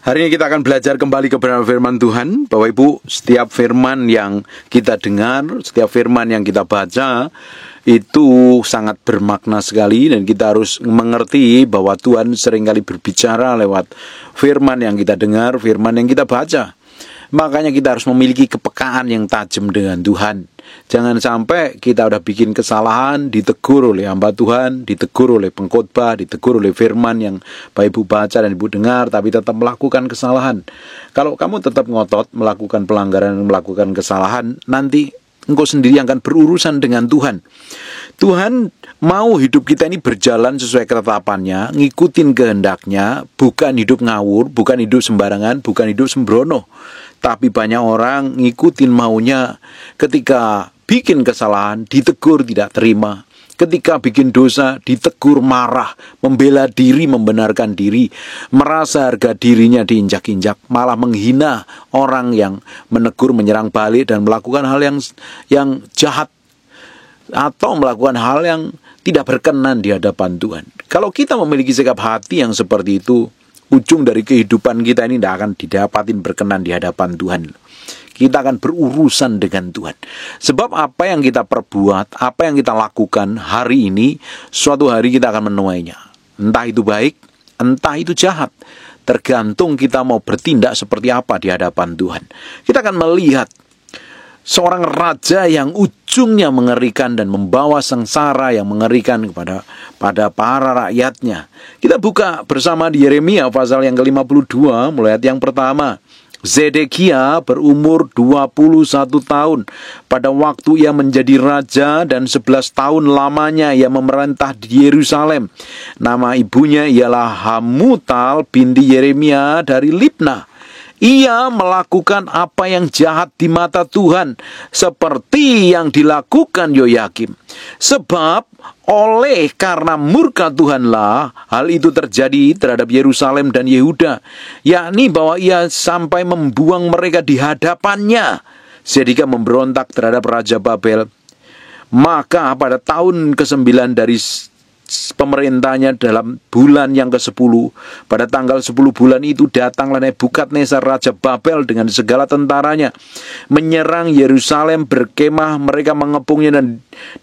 Hari ini kita akan belajar kembali kebenaran firman Tuhan. Bapak Ibu, setiap firman yang kita dengar, setiap firman yang kita baca, itu sangat bermakna sekali. Dan kita harus mengerti bahwa Tuhan seringkali berbicara lewat firman yang kita dengar, firman yang kita baca. Makanya kita harus memiliki kepekaan yang tajam dengan Tuhan. Jangan sampai kita udah bikin kesalahan, ditegur oleh hamba Tuhan, ditegur oleh pengkhotbah, ditegur oleh firman yang Bapak Ibu baca dan Ibu dengar, tapi tetap melakukan kesalahan. Kalau kamu tetap ngotot melakukan pelanggaran, melakukan kesalahan, nanti engkau sendiri akan berurusan dengan Tuhan. Tuhan mau hidup kita ini berjalan sesuai ketetapannya, ngikutin kehendaknya, bukan hidup ngawur, bukan hidup sembarangan, bukan hidup sembrono. Tapi banyak orang ngikutin maunya, ketika bikin kesalahan, ditegur tidak terima. Ketika bikin dosa, ditegur marah, membela diri, membenarkan diri, merasa harga dirinya diinjak-injak, malah menghina orang yang menegur, menyerang balik, dan melakukan hal yang jahat, atau melakukan hal yang tidak berkenan di hadapan Tuhan. Kalau kita memiliki sikap hati yang seperti itu, ujung dari kehidupan kita ini tidak akan didapatin berkenan di hadapan Tuhan. Kita akan berurusan dengan Tuhan. Sebab apa yang kita perbuat, apa yang kita lakukan hari ini, suatu hari kita akan menuainya. Entah itu baik, entah itu jahat. Tergantung kita mau bertindak seperti apa di hadapan Tuhan. Kita akan melihat seorang raja yang ujungnya mengerikan dan membawa sengsara yang mengerikan pada para rakyatnya. Kita buka bersama di Yeremia pasal yang ke-52, mulai ayat yang pertama. Zedekia berumur 21 tahun pada waktu ia menjadi raja, dan 11 tahun lamanya ia memerintah di Yerusalem. Nama ibunya ialah Hamutal binti Yeremia dari Libna. Ia melakukan apa yang jahat di mata Tuhan, seperti yang dilakukan Yoyakim. Sebab oleh karena murka Tuhanlah hal itu terjadi terhadap Yerusalem dan Yehuda, yakni bahwa ia sampai membuang mereka di hadapannya. Zedekia memberontak terhadap Raja Babel. Maka pada tahun ke-9 dari pemerintahnya, dalam bulan yang ke-10, pada tanggal 10 bulan itu datanglah Nebukadnezar Raja Babel dengan segala tentaranya, menyerang Yerusalem, berkemah mereka mengepungnya,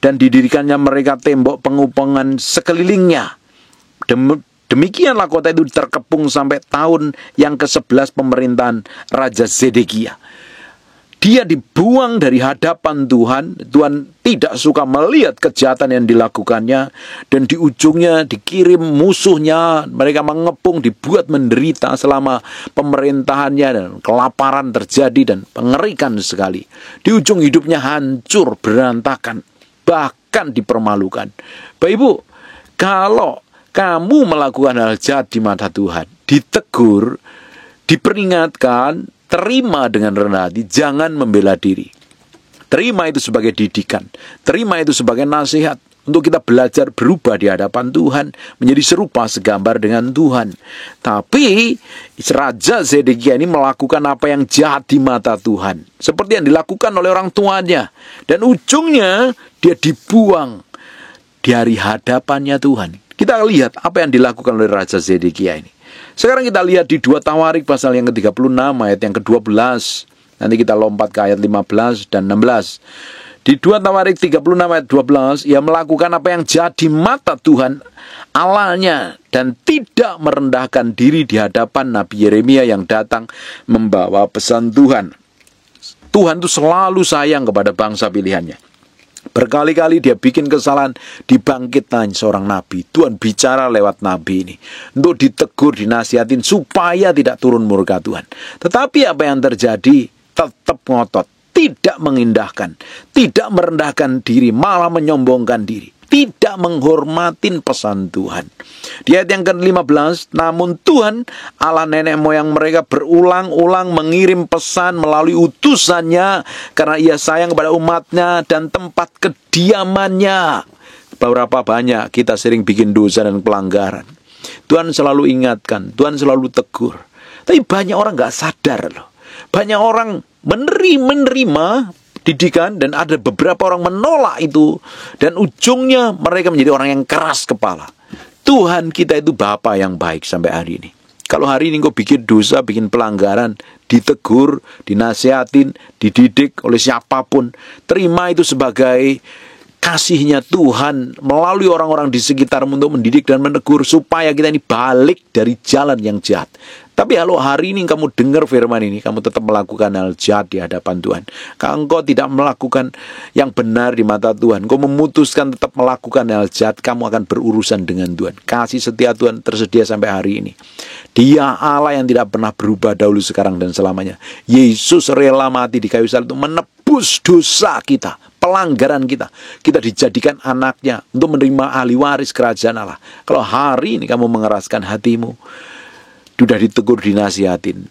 dan didirikannya mereka tembok pengupengan sekelilingnya. Demikianlah kota itu terkepung sampai tahun yang ke-11 pemerintahan Raja Zedekia. Dia dibuang dari hadapan Tuhan. Tuhan tidak suka melihat kejahatan yang dilakukannya. Dan di ujungnya dikirim musuhnya. Mereka mengepung, dibuat menderita selama pemerintahannya. Dan kelaparan terjadi dan mengerikan sekali. Di ujung hidupnya hancur, berantakan, bahkan dipermalukan. Bapak Ibu, kalau kamu melakukan hal jahat di mata Tuhan, ditegur, diperingatkan, terima dengan rendah hati, jangan membela diri. Terima itu sebagai didikan, terima itu sebagai nasihat untuk kita belajar berubah di hadapan Tuhan, menjadi serupa segambar dengan Tuhan. Tapi Raja Zedekia ini melakukan apa yang jahat di mata Tuhan, seperti yang dilakukan oleh orang tuanya, dan ujungnya dia dibuang dari hadapannya Tuhan. Kita lihat apa yang dilakukan oleh Raja Zedekia ini. Sekarang kita lihat di 2 Tawarik pasal yang ke-36 ayat yang ke-12. Nanti kita lompat ke ayat 15 dan 16. Di 2 Tawarik 36 ayat 12, ia melakukan apa yang jahat di mata Tuhan Allahnya, dan tidak merendahkan diri di hadapan Nabi Yeremia yang datang membawa pesan Tuhan. Tuhan itu selalu sayang kepada bangsa pilihannya. Berkali-kali dia bikin kesalahan, dibangkitkan seorang nabi. Tuhan bicara lewat nabi ini untuk ditegur, dinasihatin supaya tidak turun murka Tuhan. Tetapi apa yang terjadi? Tetap ngotot, tidak mengindahkan, tidak merendahkan diri, malah menyombongkan diri, tidak menghormatin pesan Tuhan. Di ayat yang ke-15, namun Tuhan Allah nenek moyang mereka berulang-ulang mengirim pesan melalui utusannya, karena ia sayang kepada umatnya dan tempat kediamannya. Berapa banyak kita sering bikin dosa dan pelanggaran. Tuhan selalu ingatkan, Tuhan selalu tegur. Tapi banyak orang gak sadar loh. Banyak orang menerima didikan, dan ada beberapa orang menolak itu, dan ujungnya mereka menjadi orang yang keras kepala. Tuhan kita itu Bapa yang baik sampai hari ini. Kalau hari ini engkau bikin dosa, bikin pelanggaran, ditegur, dinasihatin, dididik oleh siapapun, terima itu sebagai kasihnya Tuhan melalui orang-orang di sekitarmu untuk mendidik dan menegur supaya kita ini balik dari jalan yang jahat. Tapi kalau hari ini kamu dengar firman ini, kamu tetap melakukan hal jahat di hadapan Tuhan, kalau engkau tidak melakukan yang benar di mata Tuhan, engkau memutuskan tetap melakukan hal jahat, kamu akan berurusan dengan Tuhan. Kasih setia Tuhan tersedia sampai hari ini. Dia Allah yang tidak pernah berubah dahulu, sekarang, dan selamanya. Yesus rela mati di kayu salib untuk menebus dosa kita, pelanggaran kita. Kita dijadikan anaknya untuk menerima ahli waris kerajaan Allah. Kalau hari ini kamu mengeraskan hatimu, sudah ditegur, dinasihatin,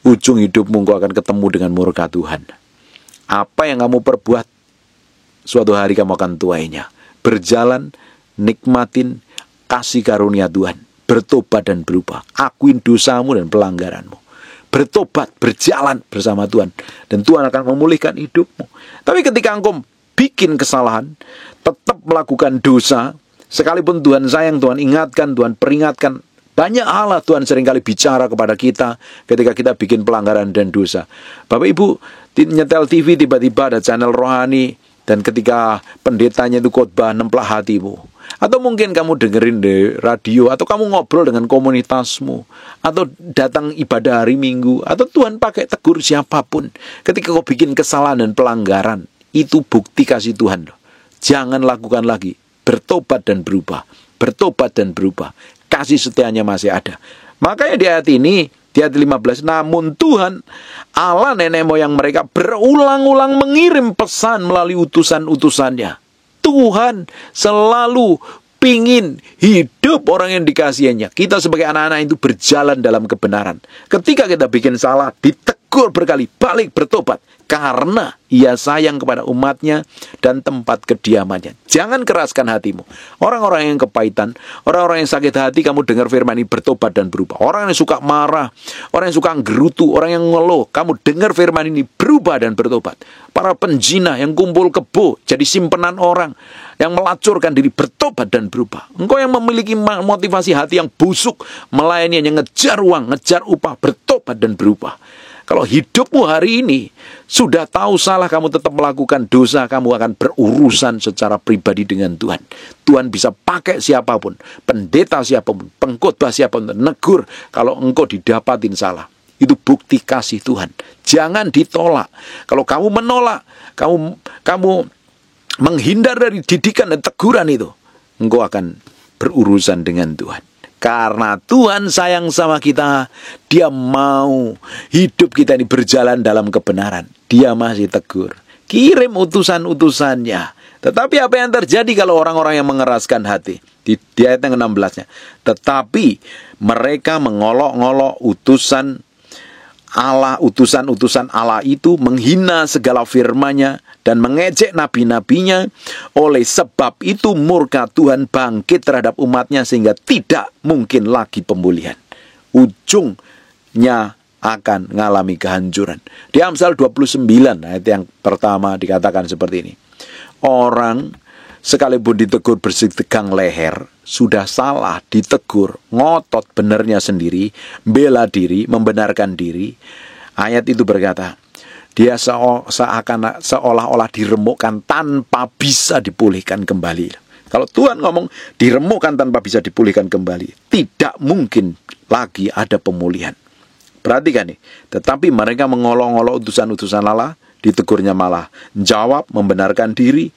ujung hidupmu engkau akan ketemu dengan murka Tuhan. Apa yang kamu perbuat, suatu hari kamu akan tuainya. Berjalan, nikmatin kasih karunia Tuhan. Bertobat dan berubah. Akuin dosamu dan pelanggaranmu. Bertobat, berjalan bersama Tuhan. Dan Tuhan akan memulihkan hidupmu. Tapi ketika engkau bikin kesalahan, tetap melakukan dosa, sekalipun Tuhan sayang, Tuhan ingatkan, Tuhan peringatkan, banyak hal Tuhan seringkali bicara kepada kita ketika kita bikin pelanggaran dan dosa. Bapak Ibu nyetel TV, tiba-tiba ada channel rohani, dan ketika pendetanya itu khotbah, nemplah hatimu. Atau mungkin kamu dengerin di radio, atau kamu ngobrol dengan komunitasmu, atau datang ibadah hari Minggu, atau Tuhan pakai tegur siapapun. Ketika kau bikin kesalahan dan pelanggaran, itu bukti kasih Tuhan. Jangan lakukan lagi. Bertobat dan berubah. Bertobat dan berubah. Kasih setianya masih ada. Makanya di ayat ini, di ayat 15, namun Tuhan Allah nenek moyang mereka berulang-ulang mengirim pesan melalui utusan-utusannya. Tuhan selalu pingin hidup orang yang dikasihinya. Kita sebagai anak-anak itu berjalan dalam kebenaran. Ketika kita bikin salah, ditegur berkali, balik bertobat. Karena ia sayang kepada umatnya dan tempat kediamannya. Jangan keraskan hatimu. Orang-orang yang kepahitan, orang-orang yang sakit hati, kamu dengar firman ini, bertobat dan berubah. Orang yang suka marah, orang yang suka gerutu, orang yang ngeluh, kamu dengar firman ini, berubah dan bertobat. Para penjina yang kumpul kebo, jadi simpenan orang, yang melacurkan diri, bertobat dan berubah. Engkau yang memiliki motivasi hati yang busuk, melayani yang ngejar uang, ngejar upah, bertobat dan berubah. Kalau hidupmu hari ini sudah tahu salah, kamu tetap melakukan dosa, kamu akan berurusan secara pribadi dengan Tuhan. Tuhan bisa pakai siapapun, pendeta siapapun, pengkhotbah siapapun, negur kalau engkau didapatin salah. Itu bukti kasih Tuhan. Jangan ditolak. Kalau kamu menolak, kamu menghindar dari didikan dan teguran itu, engkau akan berurusan dengan Tuhan. Karena Tuhan sayang sama kita, Dia mau hidup kita ini berjalan dalam kebenaran. Dia masih tegur, kirim utusan-utusannya. Tetapi apa yang terjadi kalau orang-orang yang mengeraskan hati? Di ayat yang ke-16-nya. Tetapi mereka mengolok-ngolok utusan Allah, utusan-utusan Allah itu, menghina segala firman-Nya dan mengejek nabi-nabinya. Oleh sebab itu murka Tuhan bangkit terhadap umatnya sehingga tidak mungkin lagi pemulihan. Ujungnya akan mengalami kehancuran. Di Amsal 29 ayat yang pertama dikatakan seperti ini. Orang sekalipun ditegur bersitegang leher, sudah salah ditegur, ngotot benernya sendiri, bela diri, membenarkan diri. Ayat itu berkata, dia seolah-olah diremukkan tanpa bisa dipulihkan kembali. Kalau Tuhan ngomong diremukkan tanpa bisa dipulihkan kembali, tidak mungkin lagi ada pemulihan. Perhatikan nih, tetapi mereka mengolok-olok utusan-utusan Allah, ditegurnya malah jawab, membenarkan diri,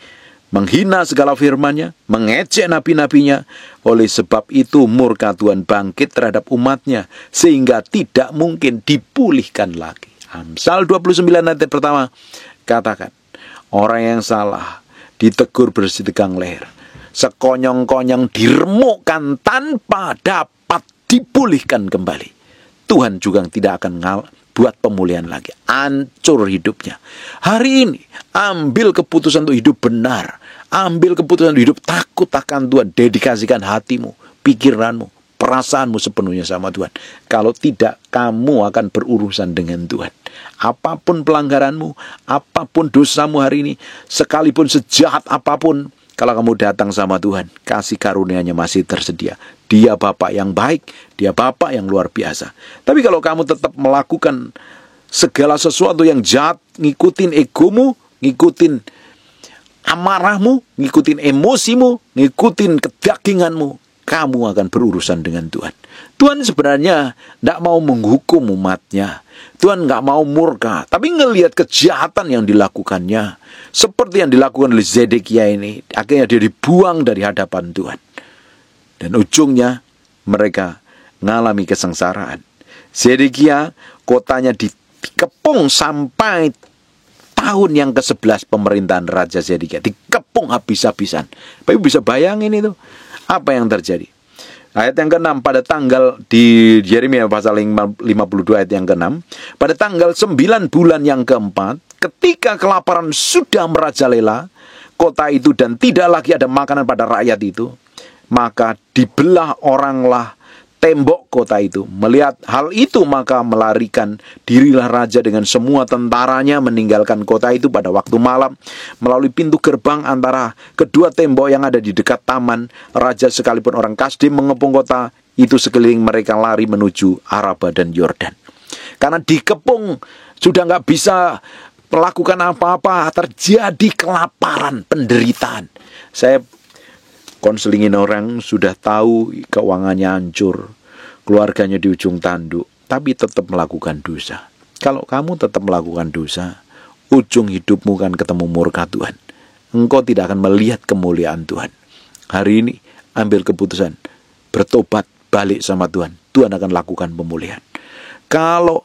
menghina segala firman-Nya, mengejek nabi-nabinya. Oleh sebab itu murka Tuhan bangkit terhadap umatnya sehingga tidak mungkin dipulihkan lagi. Amsal 29 ayat pertama katakan, orang yang salah ditegur bersitegang leher, sekonyong-konyong diremukkan tanpa dapat dipulihkan kembali. Tuhan juga tidak akan buat pemulihan lagi. Hancur hidupnya. Hari ini ambil keputusan untuk hidup benar. Ambil keputusan untuk hidup takut akan Tuhan. Dedikasikan hatimu, pikiranmu, perasaanmu sepenuhnya sama Tuhan. Kalau tidak, kamu akan berurusan dengan Tuhan. Apapun pelanggaranmu, apapun dosamu hari ini, sekalipun sejahat apapun, kalau kamu datang sama Tuhan, kasih karunia-Nya masih tersedia. dia Bapak yang baik, dia Bapak yang luar biasa. Tapi kalau kamu tetap melakukan segala sesuatu yang jahat, ngikutin egomu, ngikutin amarahmu, ngikutin emosimu, ngikutin kedaginganmu, kamu akan berurusan dengan Tuhan. Tuhan sebenarnya tidak mau menghukum umatnya. Tuhan nggak mau murka, tapi ngelihat kejahatan yang dilakukannya, seperti yang dilakukan oleh Zedekia ini, akhirnya dia dibuang dari hadapan Tuhan. Dan ujungnya mereka mengalami kesengsaraan. Zedekia kotanya dikepung sampai tahun yang ke-11 pemerintahan Raja Zedekia. Dikepung habis-habisan. Tapi bisa bayangin itu. Apa yang terjadi? Ayat yang ke-6, pada tanggal di Yeremia pasal 52 ayat yang ke-6, pada tanggal 9 bulan yang ke-4, ketika kelaparan sudah merajalela kota itu dan tidak lagi ada makanan pada rakyat itu, maka dibelah oranglah tembok kota itu. Melihat hal itu, maka melarikan dirilah raja dengan semua tentaranya meninggalkan kota itu pada waktu malam melalui pintu gerbang antara kedua tembok yang ada di dekat taman. Raja sekalipun orang Kasdim mengepung kota itu sekeliling mereka lari menuju Araba dan Yordan. Karena dikepung, sudah nggak bisa melakukan apa-apa, terjadi kelaparan, penderitaan. Saya konselingin orang, sudah tahu keuangannya hancur, keluarganya di ujung tanduk, tapi tetap melakukan dosa. Kalau kamu tetap melakukan dosa, ujung hidupmu kan ketemu murka Tuhan. Engkau tidak akan melihat kemuliaan Tuhan. Hari ini ambil keputusan, bertobat, balik sama Tuhan. Tuhan akan lakukan pemulihan. Kalau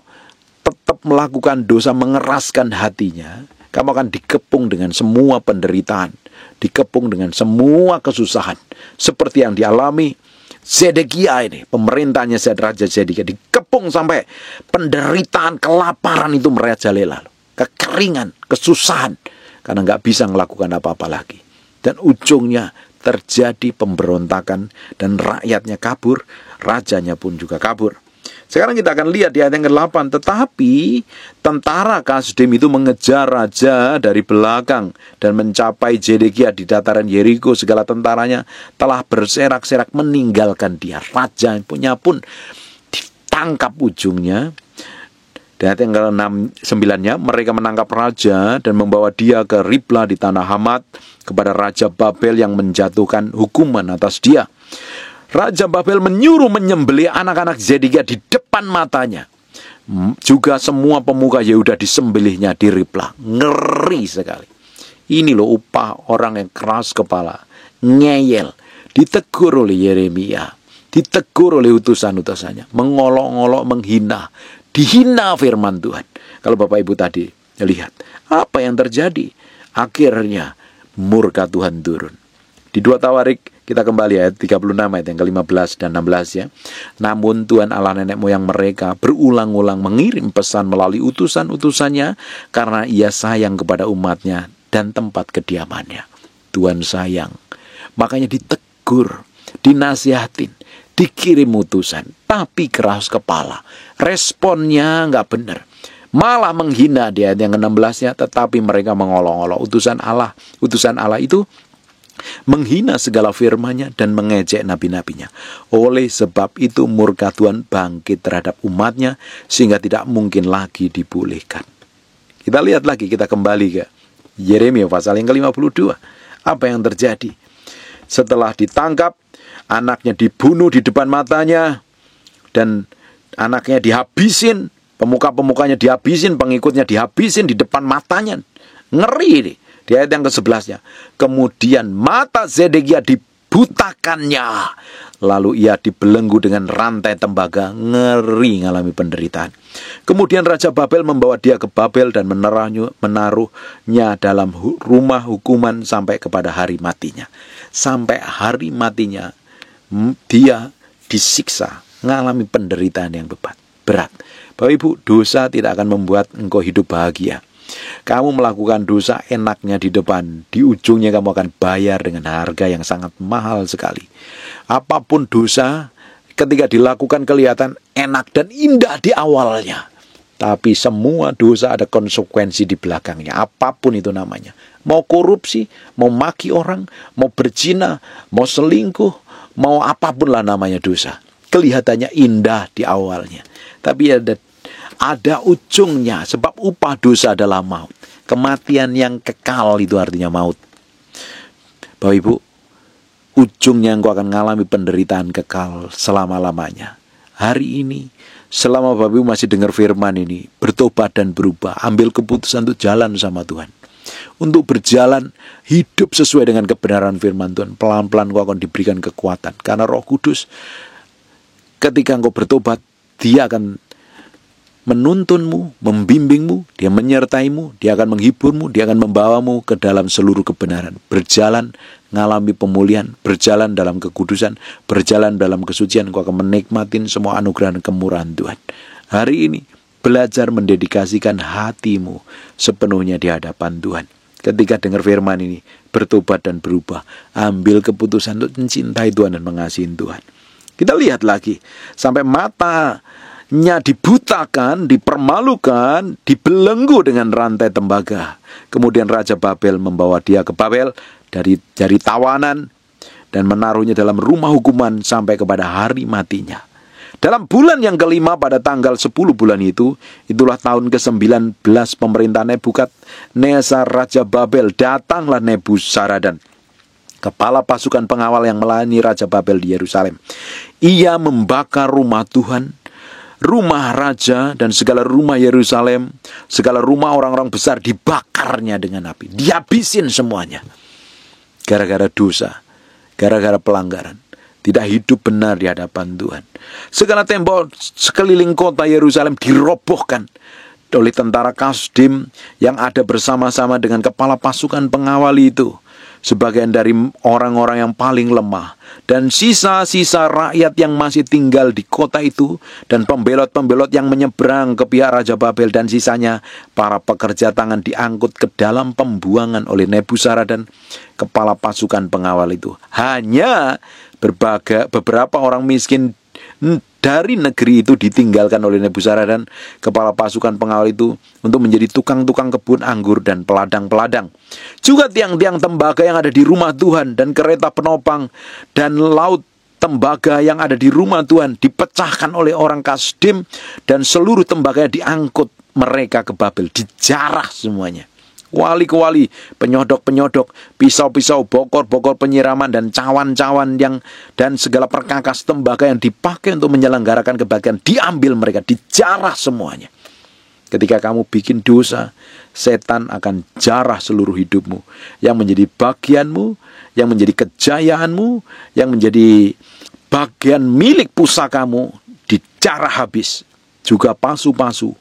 tetap melakukan dosa, mengeraskan hatinya, kamu akan dikepung dengan semua penderitaan, dikepung dengan semua kesusahan, seperti yang dialami Zedekia ini. Pemerintahnya Raja Zedekia dikepung sampai penderitaan, kelaparan itu merajalela, kekeringan, kesusahan, karena nggak bisa melakukan apa-apa lagi. Dan ujungnya terjadi pemberontakan dan rakyatnya kabur, rajanya pun juga kabur. Sekarang kita akan lihat di ayat yang ke-8. Tetapi tentara Kasdim itu mengejar raja dari belakang dan mencapai Zedekia di dataran Yeriko. Segala tentaranya telah berserak-serak meninggalkan dia. Raja punya pun ditangkap ujungnya. Dan ayat yang ke-9-nya, mereka menangkap raja dan membawa dia ke Ribla di tanah Hamat kepada Raja Babel yang menjatuhkan hukuman atas dia. Raja Babel menyuruh menyembelih anak-anak Zedekia di depan matanya. Juga semua pemuka Yehuda disembelihnya di Ribla. Ngeri sekali. Ini loh upah orang yang keras kepala, ngeyel, ditegur oleh Yeremia, ditegur oleh utusan-utusannya, mengolok-olok, menghina, dihina firman Tuhan. Kalau Bapak Ibu tadi lihat apa yang terjadi, akhirnya murka Tuhan turun. Di 2 Tawarik kita kembali ayat 36 ayat yang ke-15 dan 16 ya. Namun Tuhan Allah nenek moyang mereka berulang-ulang mengirim pesan melalui utusan-utusannya karena ia sayang kepada umatnya dan tempat kediamannya. Tuhan sayang, makanya ditegur, dinasihatin, dikirim utusan, tapi keras kepala. Responnya nggak benar, malah menghina di ayat yang ke-16-nya. Tetapi mereka mengolok-olok utusan Allah. Utusan Allah itu menghina segala firman-Nya dan mengejek nabi-nabinya. Oleh sebab itu murka Tuhan bangkit terhadap umatnya sehingga tidak mungkin lagi dipulihkan. Kita lihat lagi, kita kembali ke Yeremia pasal yang ke-52. Apa yang terjadi? Setelah ditangkap, anaknya dibunuh di depan matanya dan anaknya dihabisin, pemuka-pemukanya dihabisin, pengikutnya dihabisin di depan matanya. Ngeri ini. Di ayat yang ke-11-nya, kemudian mata Zedekia dibutakannya, lalu ia dibelenggu dengan rantai tembaga. Ngeri, ngalami penderitaan. Kemudian Raja Babel membawa dia ke Babel dan menaruhnya dalam rumah hukuman sampai kepada hari matinya. Sampai hari matinya dia disiksa, ngalami penderitaan yang berat. Bapak Ibu, dosa tidak akan membuat engkau hidup bahagia. Kamu melakukan dosa enaknya di depan, di ujungnya kamu akan bayar dengan harga yang sangat mahal sekali. Apapun dosa, ketika dilakukan kelihatan enak dan indah di awalnya, tapi semua dosa ada konsekuensi di belakangnya, apapun itu namanya. Mau korupsi, mau maki orang, mau berzina, mau selingkuh, mau apapun lah namanya dosa. Kelihatannya indah di awalnya, tapi ada ujungnya, sebab upah dosa adalah maut. Kematian yang kekal itu artinya maut. Bapak Ibu, ujungnya engkau akan mengalami penderitaan kekal selama-lamanya. Hari ini, selama Bapak Ibu masih dengar firman ini, bertobat dan berubah, ambil keputusan untuk jalan sama Tuhan, untuk berjalan hidup sesuai dengan kebenaran firman Tuhan. Pelan-pelan engkau akan diberikan kekuatan, karena Roh Kudus ketika engkau bertobat, Dia akan menuntunmu, membimbingmu, Dia menyertaimu, Dia akan menghiburmu, Dia akan membawamu ke dalam seluruh kebenaran. Berjalan, mengalami pemulihan, berjalan dalam kekudusan, berjalan dalam kesucian, engkau akan menikmati semua anugerah dan kemurahan Tuhan. Hari ini, belajar mendedikasikan hatimu sepenuhnya di hadapan Tuhan. Ketika dengar firman ini, bertobat dan berubah, ambil keputusan untuk mencintai Tuhan dan mengasihi Tuhan. Kita lihat lagi, sampai matanya dibutakan, dipermalukan, dibelenggu dengan rantai tembaga. Kemudian Raja Babel membawa dia ke Babel dari tawanan dan menaruhnya dalam rumah hukuman sampai kepada hari matinya. Dalam bulan yang kelima pada tanggal 10 bulan itu, itulah tahun ke-19 pemerintahan Nebukadnezar Raja Babel, datanglah Nebuzaradan, kepala pasukan pengawal yang melayani Raja Babel di Yerusalem. Ia membakar rumah Tuhan, rumah raja, dan segala rumah Yerusalem, segala rumah orang-orang besar dibakarnya dengan api. Dihabisin semuanya. Gara-gara dosa, gara-gara pelanggaran, tidak hidup benar di hadapan Tuhan. Segala tembok sekeliling kota Yerusalem dirobohkan oleh tentara Kasdim yang ada bersama-sama dengan kepala pasukan pengawal itu. Sebagian dari orang-orang yang paling lemah, dan sisa-sisa rakyat yang masih tinggal di kota itu, dan pembelot-pembelot yang menyeberang ke pihak Raja Babel, dan sisanya para pekerja tangan diangkut ke dalam pembuangan oleh Nebuzaradan, kepala pasukan pengawal itu. Hanya beberapa orang miskin dari negeri itu ditinggalkan oleh Nebuzaradan, kepala pasukan pengawal itu, untuk menjadi tukang-tukang kebun anggur dan peladang-peladang. Juga tiang-tiang tembaga yang ada di rumah Tuhan, dan kereta penopang dan laut tembaga yang ada di rumah Tuhan dipecahkan oleh orang Kasdim, dan seluruh tembaganya diangkut mereka ke Babel, dijarah semuanya. Kuali-kuali, penyodok-penyodok, pisau-pisau, bokor-bokor penyiraman, dan cawan-cawan dan segala perkakas tembaga yang dipakai untuk menyelenggarakan kebaktian diambil mereka, dijarah semuanya. Ketika kamu bikin dosa, setan akan jarah seluruh hidupmu, yang menjadi bagianmu, yang menjadi kejayaanmu, yang menjadi bagian milik pusakamu, dijarah habis. Juga pasu-pasu,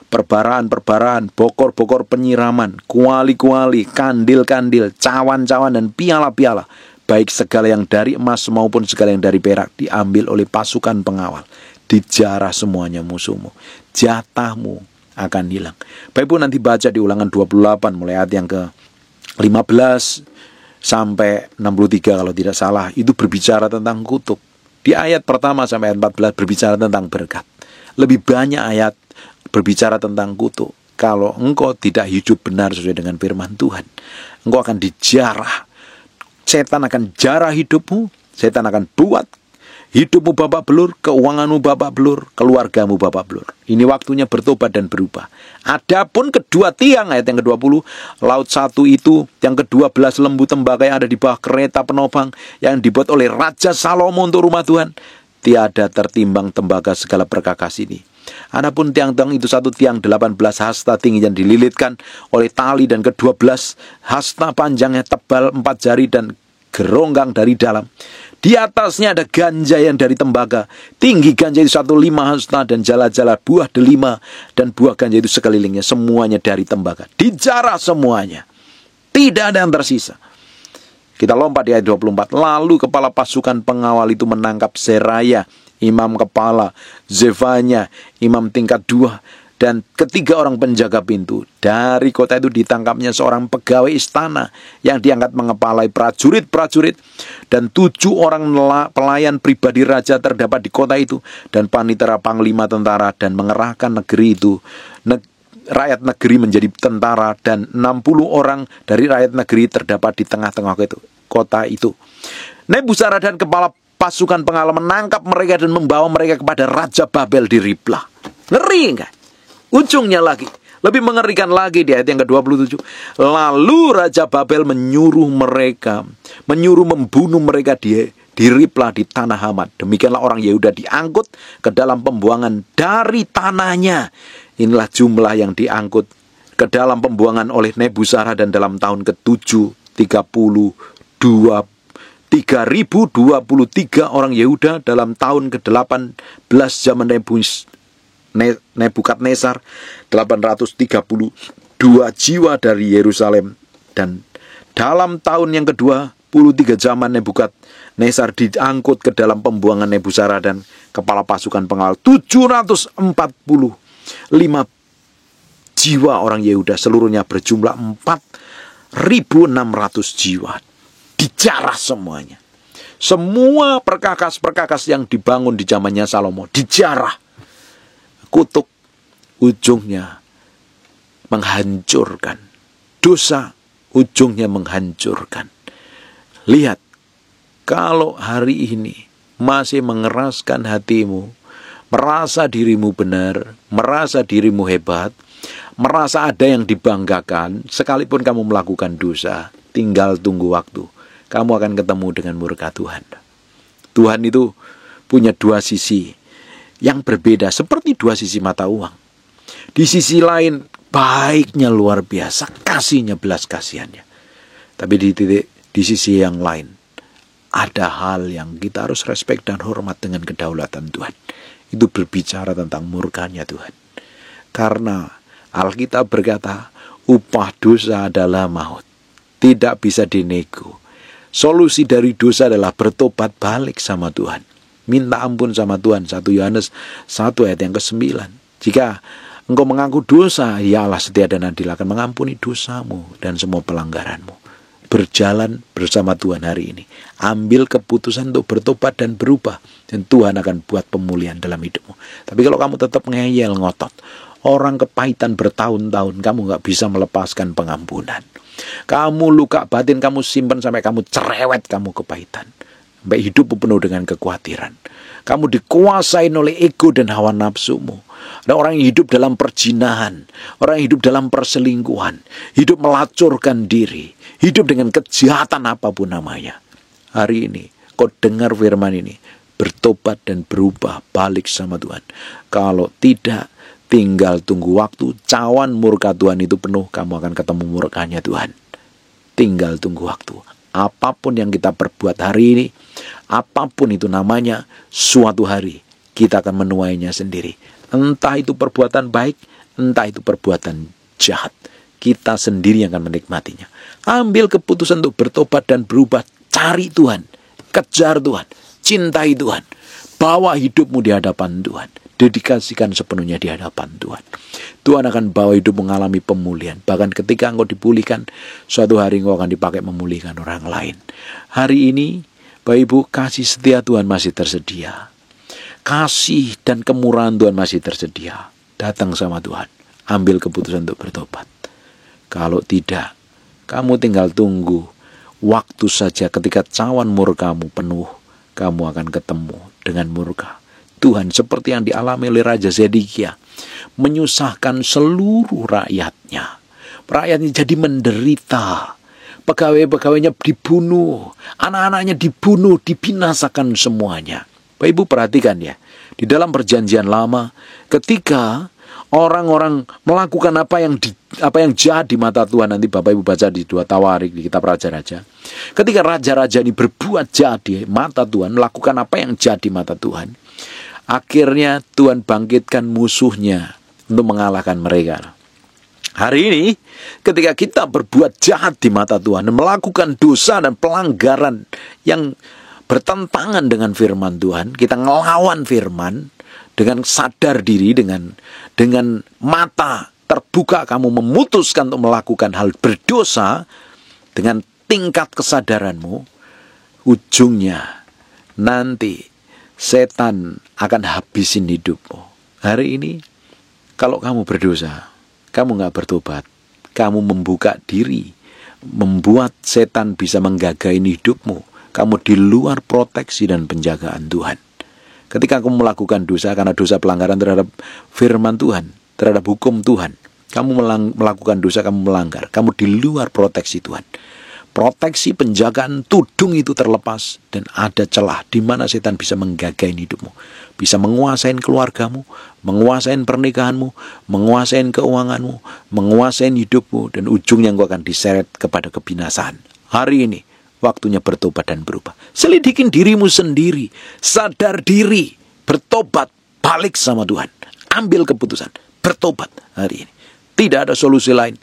perbaraan-perbaraan, bokor-bokor penyiraman, kuali-kuali, kandil-kandil, cawan-cawan, dan piala-piala, baik segala yang dari emas maupun segala yang dari perak, diambil oleh pasukan pengawal. Dijarah semuanya musuhmu. Jatahmu akan hilang. Bapak Ibu nanti baca di Ulangan 28 mulai ayat yang ke-15 sampai 63 kalau tidak salah. Itu berbicara tentang kutuk. Di ayat pertama sampai ayat 14 berbicara tentang berkat. Lebih banyak ayat berbicara tentang kutuk. Kalau engkau tidak hidup benar sesuai dengan firman Tuhan, engkau akan dijarah. Setan akan jarah hidupmu. Setan akan buat hidupmu babak belur, keuanganmu babak belur, keluargamu babak belur. Ini waktunya bertobat dan berubah. Adapun kedua tiang, ayat yang ke-20, laut satu itu, yang ke-12 lembu tembaga yang ada di bawah kereta penopang yang dibuat oleh Raja Salomo untuk rumah Tuhan, tiada tertimbang tembaga segala perkakas ini. Adapun tiang-tiang itu, satu tiang 18 hasta tinggi yang dililitkan oleh tali, dan ke-12 hasta panjangnya tebal 4 jari dan geronggang dari dalam. Di atasnya ada ganjayan dari tembaga. Tinggi ganja itu 1,5 hasta, dan jala-jala buah delima dan buah ganja itu sekelilingnya, semuanya dari tembaga. Dijarah semuanya, tidak ada yang tersisa. Kita lompat di ayat 24. Lalu kepala pasukan pengawal itu menangkap Seraya, imam kepala, Zefanya, imam tingkat 2, dan ketiga orang penjaga pintu. Dari kota itu ditangkapnya seorang pegawai istana yang diangkat mengepalai prajurit-prajurit, dan 7 orang pelayan pribadi raja terdapat di kota itu, dan panitera panglima tentara, dan mengerahkan negeri itu, rakyat negeri menjadi tentara, dan 60 orang dari rakyat negeri terdapat di tengah-tengah kota itu. Nebuzaradan kepala pasukan pengawal menangkap mereka dan membawa mereka kepada Raja Babel di Riblah. Ngeri enggak? Ujungnya lagi, lebih mengerikan lagi di ayat yang ke-27. Lalu Raja Babel menyuruh membunuh mereka di Riblah di tanah Hamat. Demikianlah orang Yehuda diangkut ke dalam pembuangan dari tanahnya. Inilah jumlah yang diangkut ke dalam pembuangan oleh Nebuzaradan dalam tahun ke-7, 3.023 orang Yehuda dalam tahun ke-18 zaman Nebukadnezar, 832 jiwa dari Yerusalem. Dan dalam tahun yang ke-23 zaman Nebukadnezar diangkut ke dalam pembuangan Nebuzaradan, kepala pasukan pengawal 745 jiwa orang Yehuda, seluruhnya berjumlah 4.600 jiwa. Dijarah semuanya. Semua perkakas-perkakas yang dibangun di zamannya Salomo dijarah. Kutuk ujungnya menghancurkan. Dosa ujungnya menghancurkan. Lihat, kalau hari ini masih mengeraskan hatimu, merasa dirimu benar, merasa dirimu hebat, merasa ada yang dibanggakan, sekalipun kamu melakukan dosa, tinggal tunggu waktu. Kamu akan ketemu dengan murka Tuhan. Tuhan itu punya dua sisi yang berbeda, seperti dua sisi mata uang. Di sisi lain, baiknya luar biasa, kasihnya belas kasihannya. Tapi di sisi yang lain, ada hal yang kita harus respect dan hormat dengan kedaulatan Tuhan. Itu berbicara tentang murkanya Tuhan. Karena Alkitab berkata, upah dosa adalah maut. Tidak bisa dinego. Solusi dari dosa adalah bertobat balik sama Tuhan. Minta ampun sama Tuhan. 1 Yohanes 1 ayat yang ke-9. Jika engkau mengaku dosa, ya Allah setia dan adil akan mengampuni dosamu dan semua pelanggaranmu. Berjalan bersama Tuhan hari ini. Ambil keputusan untuk bertobat dan berubah. Dan Tuhan akan buat pemulihan dalam hidupmu. Tapi kalau kamu tetap ngeyel, ngotot, orang kepahitan bertahun-tahun, kamu gak bisa melepaskan pengampunan. Kamu luka batin, kamu simpan sampai kamu cerewet, kamu kepahitan. Sampai hidupmu penuh dengan kekhawatiran. Kamu dikuasain oleh ego dan hawa nafsumu. Ada orang yang hidup dalam perjinahan, orang yang hidup dalam perselingkuhan, hidup melacurkan diri, hidup dengan kejahatan apapun namanya. Hari ini, kau dengar firman ini, bertobat dan berubah balik sama Tuhan. Kalau tidak, tinggal tunggu waktu. Cawan murka Tuhan itu penuh, kamu akan ketemu murkanya Tuhan. Tinggal tunggu waktu. Apapun yang kita perbuat hari ini, apapun itu namanya, suatu hari kita akan menuainya sendiri. Entah itu perbuatan baik, entah itu perbuatan jahat, kita sendiri yang akan menikmatinya. Ambil keputusan untuk bertobat dan berubah. Cari Tuhan, kejar Tuhan, cintai Tuhan, bawa hidupmu di hadapan Tuhan, dedikasikan sepenuhnya di hadapan Tuhan. Tuhan akan bawa hidup mengalami pemulihan. Bahkan ketika engkau dipulihkan, suatu hari engkau akan dipakai memulihkan orang lain. Hari ini, Bapak Ibu, kasih setia Tuhan masih tersedia. Kasih dan kemurahan Tuhan masih tersedia. Datang sama Tuhan, ambil keputusan untuk bertobat. Kalau tidak, kamu tinggal tunggu waktu saja. Ketika cawan murkamu penuh, kamu akan ketemu dengan murka Tuhan seperti yang dialami oleh Raja Zedekia, menyusahkan seluruh rakyatnya. Rakyatnya jadi menderita. Pegawai-pegawainya dibunuh, anak-anaknya dibunuh, dibinasakan semuanya. Bapak Ibu perhatikan ya, di dalam perjanjian lama, ketika orang-orang melakukan apa yang jahat di mata Tuhan, nanti Bapak Ibu baca di 2 Tawarik di kitab Raja-Raja. Ketika raja-raja ini berbuat jahat di mata Tuhan, melakukan apa yang jahat di mata Tuhan, akhirnya Tuhan bangkitkan musuhnya untuk mengalahkan mereka. Hari ini, ketika kita berbuat jahat di mata Tuhan dan melakukan dosa dan pelanggaran yang bertentangan dengan firman Tuhan, kita ngelawan firman dengan sadar diri, dengan mata terbuka kamu memutuskan untuk melakukan hal berdosa dengan tingkat kesadaranmu, ujungnya nanti setan akan habisin hidupmu. Hari ini, kalau kamu berdosa, kamu gak bertobat, kamu membuka diri, membuat setan bisa menggagain hidupmu. Kamu di luar proteksi dan penjagaan Tuhan. Ketika kamu melakukan dosa karena dosa pelanggaran terhadap firman Tuhan, terhadap hukum Tuhan, kamu melakukan dosa, kamu melanggar, kamu di luar proteksi Tuhan. Proteksi, penjagaan, tudung itu terlepas dan ada celah di mana setan bisa menggagain hidupmu, bisa menguasain keluargamu, menguasain pernikahanmu, menguasain keuanganmu, menguasain hidupmu, dan ujungnya engkau akan diseret kepada kebinasaan. Hari ini waktunya bertobat dan berubah. Selidikin dirimu sendiri, sadar diri, bertobat, balik sama Tuhan, ambil keputusan, bertobat hari ini. Tidak ada solusi lain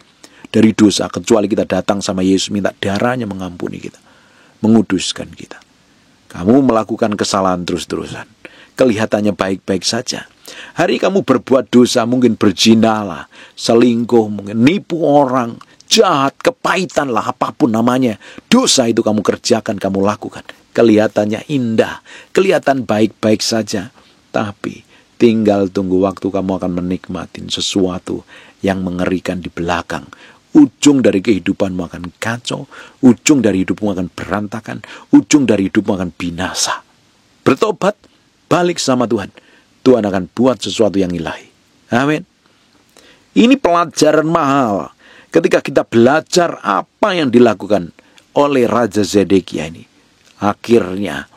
dari dosa kecuali kita datang sama Yesus, minta darahnya mengampuni kita, menguduskan kita. Kamu melakukan kesalahan terus-terusan, kelihatannya baik-baik saja. Hari kamu berbuat dosa, mungkin berzinalah, selingkuh, mungkin nipu orang, jahat, kepahitan lah, apapun namanya. Dosa itu kamu kerjakan, kamu lakukan. Kelihatannya indah, kelihatan baik-baik saja. Tapi tinggal tunggu waktu kamu akan menikmati sesuatu yang mengerikan di belakang. Ujung dari kehidupanmu akan kacau, ujung dari hidupmu akan berantakan, ujung dari hidupmu akan binasa. Bertobat, balik sama Tuhan. Tuhan akan buat sesuatu yang ilahi. Amin. Ini pelajaran mahal. Ketika kita belajar apa yang dilakukan oleh Raja Zedekia ini, akhirnya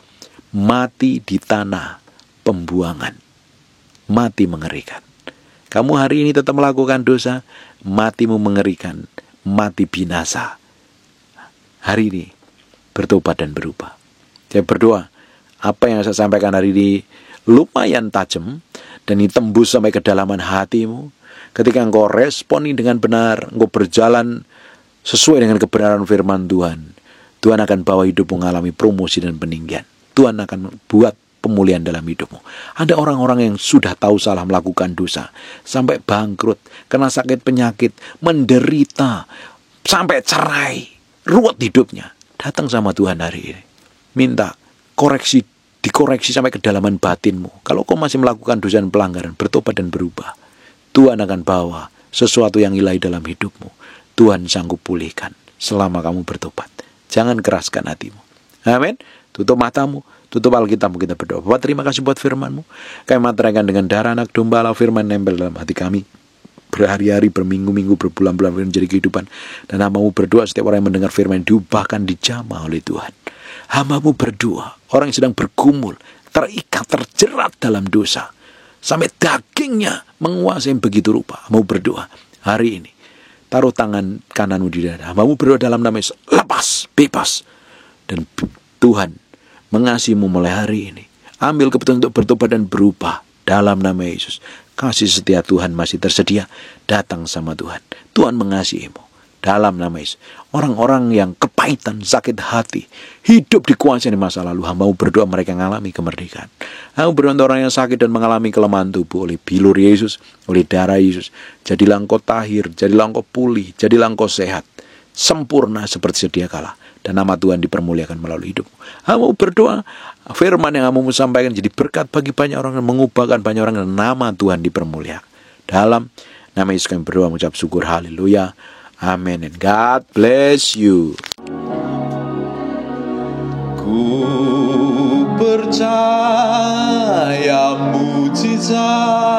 mati di tanah pembuangan. Mati mengerikan. Kamu hari ini tetap melakukan dosa, matimu mengerikan, mati binasa. Hari ini bertobat dan berubah. Saya berdoa, apa yang saya sampaikan hari ini lumayan tajam dan ini tembus sampai kedalaman hatimu. Ketika engkau responi dengan benar, engkau berjalan sesuai dengan kebenaran firman Tuhan, Tuhan akan bawa hidupmu mengalami promosi dan peninggian. Tuhan akan buat pemulihan dalam hidupmu. Ada orang-orang yang sudah tahu salah melakukan dosa, sampai bangkrut, kena sakit penyakit, menderita, sampai cerai, ruwet hidupnya. Datang sama Tuhan hari ini, minta koreksi, dikoreksi sampai kedalaman batinmu. Kalau kau masih melakukan dosa dan pelanggaran, bertobat dan berubah, Tuhan akan bawa sesuatu yang ilahi dalam hidupmu. Tuhan sanggup pulihkan selama kamu bertobat. Jangan keraskan hatimu. Amin. Tutup matamu, tutup Alkitabmu, kita berdoa. Bapak, terima kasih buat firman-Mu. Kami materaikan dengan darah anak domba, firman nempel dalam hati kami. Berhari-hari, berminggu-minggu, berbulan-bulan menjadi kehidupan. Dan hamba-Mu berdoa setiap orang yang mendengar firman diubahkan, dijamah oleh Tuhan. Hamba-Mu berdoa, orang yang sedang bergumul, terikat, terjerat dalam dosa, sampai dagingnya menguasai begitu rupa. Hamba-Mu berdoa hari ini, taruh tangan kananmu di dada. Hamba-Mu berdoa dalam nama Yesus, lepas, bebas. Dan Tuhan mengasihimu mulai hari ini. Ambil keputusan untuk bertobat dan berubah dalam nama Yesus. Kasih setia Tuhan masih tersedia. Datang sama Tuhan. Tuhan mengasihimu dalam nama Yesus. Orang-orang yang kepahitan, sakit hati, hidup dikuasai di masa lalu, hamba-Mu berdoa mereka mengalami kemerdekaan. Hamba berdoa untuk orang yang sakit dan mengalami kelemahan tubuh oleh bilur Yesus, oleh darah Yesus. Jadilah engkau tahir, jadilah engkau pulih, jadilah engkau sehat, sempurna seperti sedia kala. Dan nama Tuhan dipermuliakan melalui hidupmu. Hamba berdoa, firman yang hamba sampaikan jadi berkat bagi banyak orang, dan mengubahkan banyak orang, dan nama Tuhan dipermuliakan. Dalam nama Yesus kami berdoa, mengucap syukur, haleluya, amin, and God bless you. Ku percaya mujizat